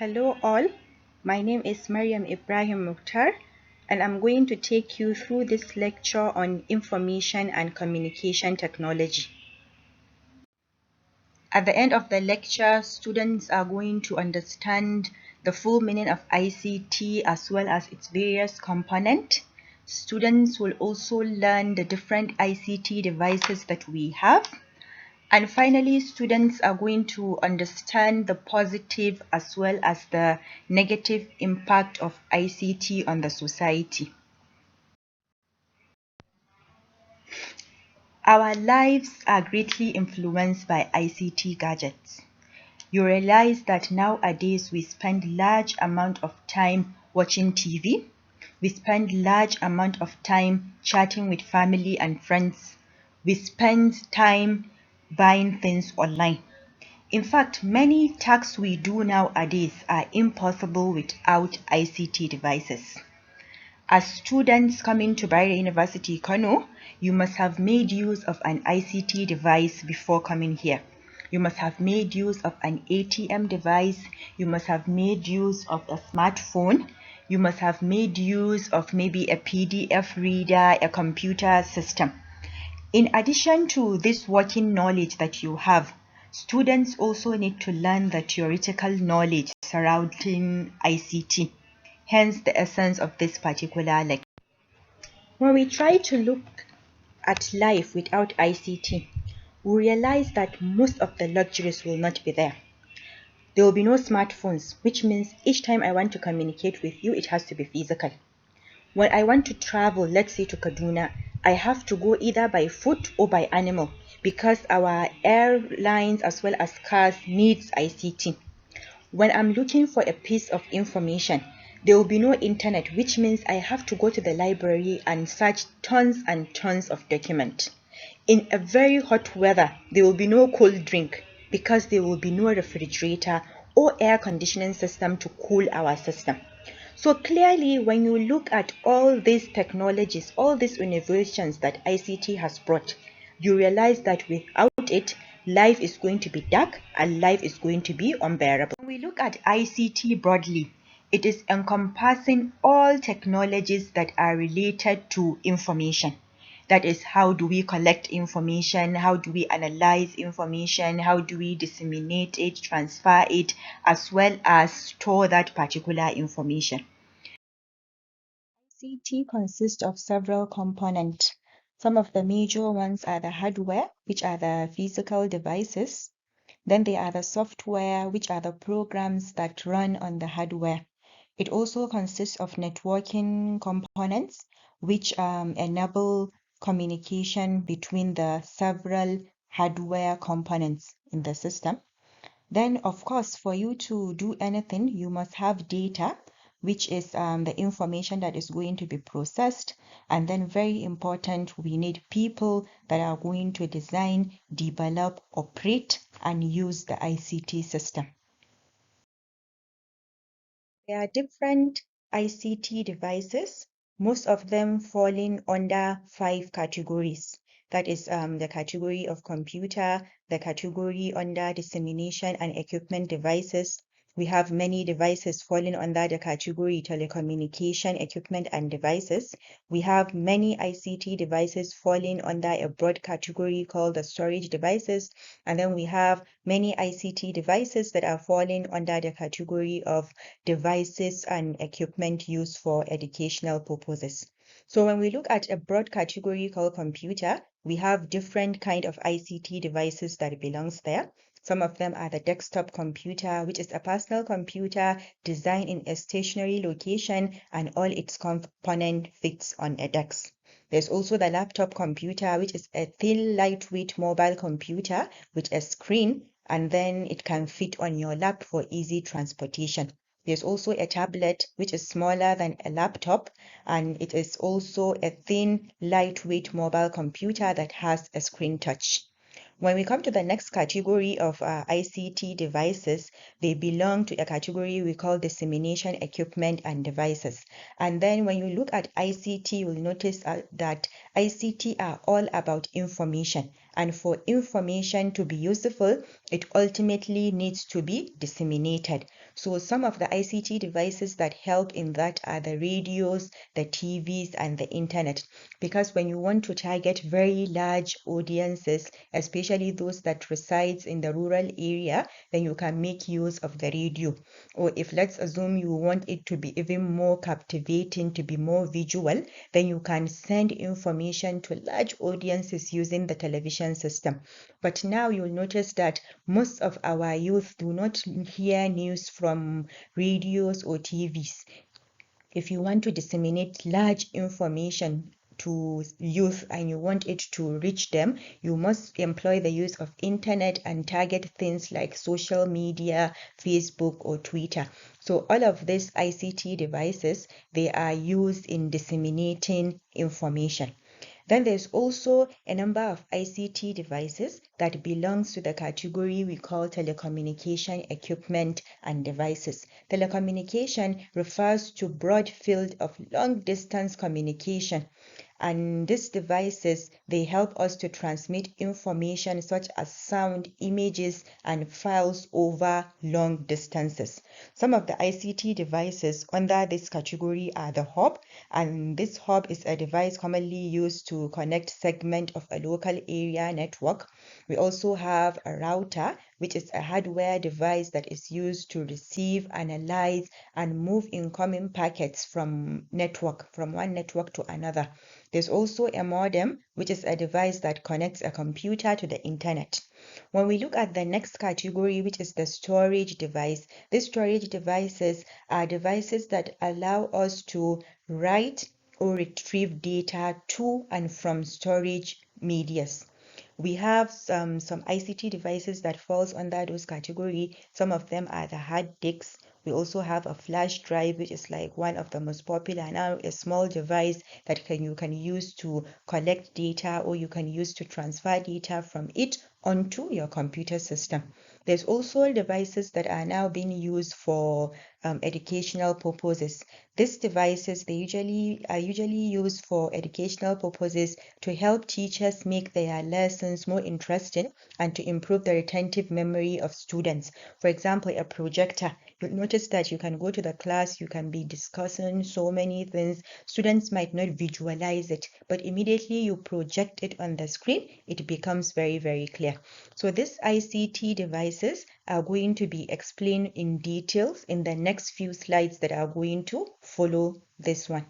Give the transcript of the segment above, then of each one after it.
Hello all, my name is Mariam Ibrahim Mukhtar and I'm going to take you through this lecture on information and communication technology. At the end of the lecture, students are going to understand the full meaning of ICT as well as its various components. Students will also learn the different ICT devices that we have. And finally, students are going to understand the positive as well as the negative impact of ICT on the society. Our lives are greatly influenced by ICT gadgets. You realize that nowadays we spend large amount of time watching TV. We spend large amount of time chatting with family and friends. We spend time buying things online. In fact, many tasks we do nowadays are impossible without ICT devices. As students coming to Bayer University, Kano, you must have made use of an ICT device before coming here. You must have made use of an ATM device. You must have made use of a smartphone. You must have made use of maybe a PDF reader, a computer system. In addition to this working knowledge that you have, students also need to learn the theoretical knowledge surrounding ICT, hence the essence of this particular lecture. When we try to look at life without ICT, we realize that most of the luxuries will not be there. There will be no smartphones, which means each time I want to communicate with you, it has to be physical. When I want to travel, let's say to Kaduna, I have to go either by foot or by animal because our airlines as well as cars needs ICT. When I'm looking for a piece of information, there will be no internet, which means I have to go to the library and search tons and tons of documents. In a very hot weather, there will be no cold drink because there will be no refrigerator or air conditioning system to cool our system. So clearly, when you look at all these technologies, all these innovations that ICT has brought, you realize that without it, life is going to be dark and life is going to be unbearable. When we look at ICT broadly, it is encompassing all technologies that are related to information. That is, how do we collect information? How do we analyze information? How do we disseminate it, transfer it, as well as store that particular information? ICT consists of several components. Some of the major ones are the hardware, which are the physical devices. Then there are the software, which are the programs that run on the hardware. It also consists of networking components, which enable communication between the several hardware components in the system. Then, of course, for you to do anything, you must have data, which is the information that is going to be processed. And then, very important, we need people that are going to design, develop, operate, and use the ICT system. There are different ICT devices, most of them falling under 5 categories. That is the category of computer, the category under dissemination and equipment devices. We have many devices falling under the category telecommunication equipment and devices. We have many ICT devices falling under a broad category called the storage devices. And then we have many ICT devices that are falling under the category of devices and equipment used for educational purposes. So when we look at a broad category called computer, we have different kind of ICT devices that belongs there. Some of them are the desktop computer, which is a personal computer designed in a stationary location and all its component fits on a desk. There's also the laptop computer, which is a thin, lightweight mobile computer with a screen, and then it can fit on your lap for easy transportation. There's also a tablet, which is smaller than a laptop, and it is also a thin, lightweight mobile computer that has a screen touch. When we come to the next category of ICT devices, they belong to a category we call dissemination equipment and devices. And then when you look at ICT, you will notice that ICT are all about information. And for information to be useful, it ultimately needs to be disseminated. So some of the ICT devices that help in that are the radios, the TVs, and the internet. Because when you want to target very large audiences, especially those that resides in the rural area, then you can make use of the radio. Or if let's assume you want it to be even more captivating, to be more visual, then you can send information to large audiences using the television system. But now you'll notice that most of our youth do not hear news from radios or TVs. If you want to disseminate large information to youth and you want it to reach them, you must employ the use of internet and target things like social media, Facebook or Twitter. So all of these ICT devices, they are used in disseminating information. Then there's also a number of ICT devices that belongs to the category we call telecommunication equipment and devices. Telecommunication refers to broad field of long distance communication. And these devices, they help us to transmit information such as sound, images, and files over long distances. Some of the ICT devices under this category are the hub, and this hub is a device commonly used to connect segment of a local area network. We also have a router, which is a hardware device that is used to receive, analyze, and move incoming packets from one network to another. There's also a modem, which is a device that connects a computer to the internet. When we look at the next category, which is the storage device, these storage devices are devices that allow us to write or retrieve data to and from storage medias. We have some ICT devices that falls under those category. Some of them are the hard disks. We also have a flash drive, which is like one of the most popular now, a small device that you can use to collect data, or you can use to transfer data from it onto your computer system. There's also devices that are now being used for educational purposes. These devices, they are usually used for educational purposes to help teachers make their lessons more interesting and to improve the retentive memory of students. For example, a projector. You'll notice that you can go to the class, you can be discussing so many things. Students might not visualize it, but immediately you project it on the screen, it becomes very, very clear. So these ICT devices are going to be explained in details in the next few slides that are going to follow this one.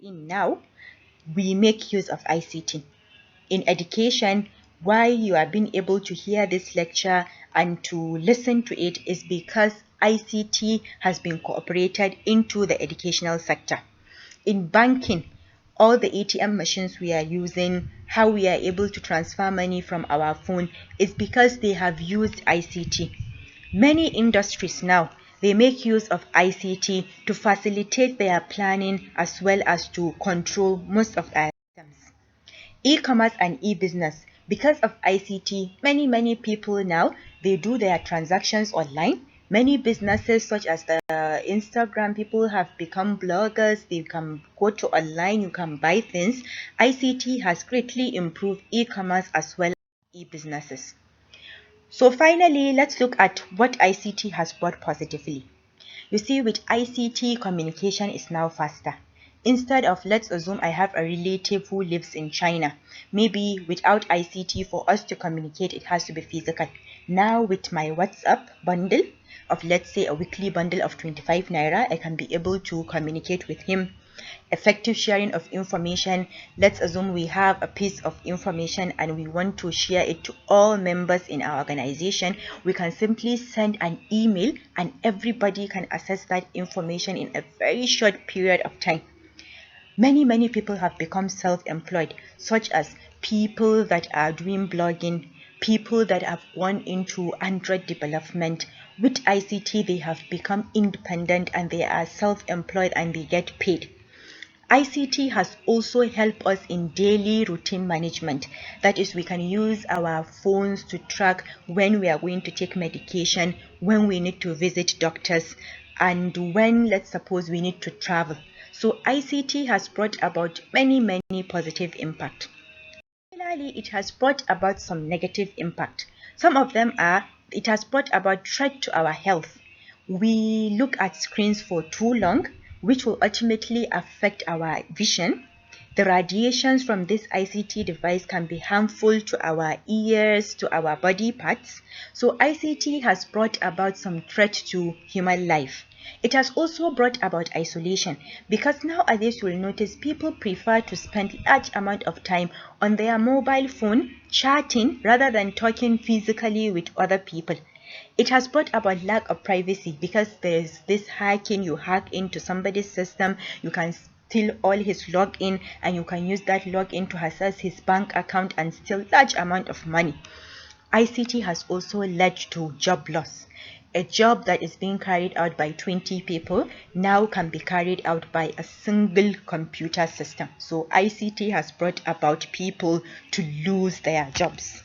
In now, we make use of ICT. In education, why you are being able to hear this lecture and to listen to it is because ICT has been incorporated into the educational sector. In banking, all the ATM machines we are using, how we are able to transfer money from our phone is because they have used ICT. Many industries now, they make use of ICT to facilitate their planning as well as to control most of their systems. E-commerce and e-business, because of ICT, many people now, they do their transactions online. Many businesses such as the Instagram, people have become bloggers. They can go to online, you can buy things. ICT has greatly improved e-commerce as well e-businesses. So finally, let's look at what ICT has brought positively. You see, with ICT, communication is now faster. Instead of, let's assume I have a relative who lives in China. Maybe without ICT, for us to communicate, it has to be physical. Now with my WhatsApp bundle of, let's say, a weekly bundle of 25 naira, I can be able to communicate with him. Effective sharing of information. Let's assume we have a piece of information and we want to share it to all members in our organization. We can simply send an email and everybody can access that information in a very short period of time. Many people have become self-employed, such as people that are doing blogging, people that have gone into Android development. With ICT, they have become independent and they are self-employed and they get paid. ICT has also helped us in daily routine management. That is, we can use our phones to track when we are going to take medication, when we need to visit doctors, and when, let's suppose, we need to travel. So ICT has brought about many positive impact. Similarly, it has brought about some negative impact. Some of them are, it has brought about threat to our health. We look at screens for too long, which will ultimately affect our vision. The radiations from this ICT device can be harmful to our ears, to our body parts. So ICT has brought about some threat to human life. It has also brought about isolation, because nowadays you will notice people prefer to spend large amount of time on their mobile phone chatting rather than talking physically with other people. It has brought about lack of privacy, because there's this hacking. You hack into somebody's system, you can steal all his login and you can use that login to access his bank account and steal large amount of money. ICT has also led to job loss. A job that is being carried out by 20 people now can be carried out by a single computer system. So ICT has brought about people to lose their jobs.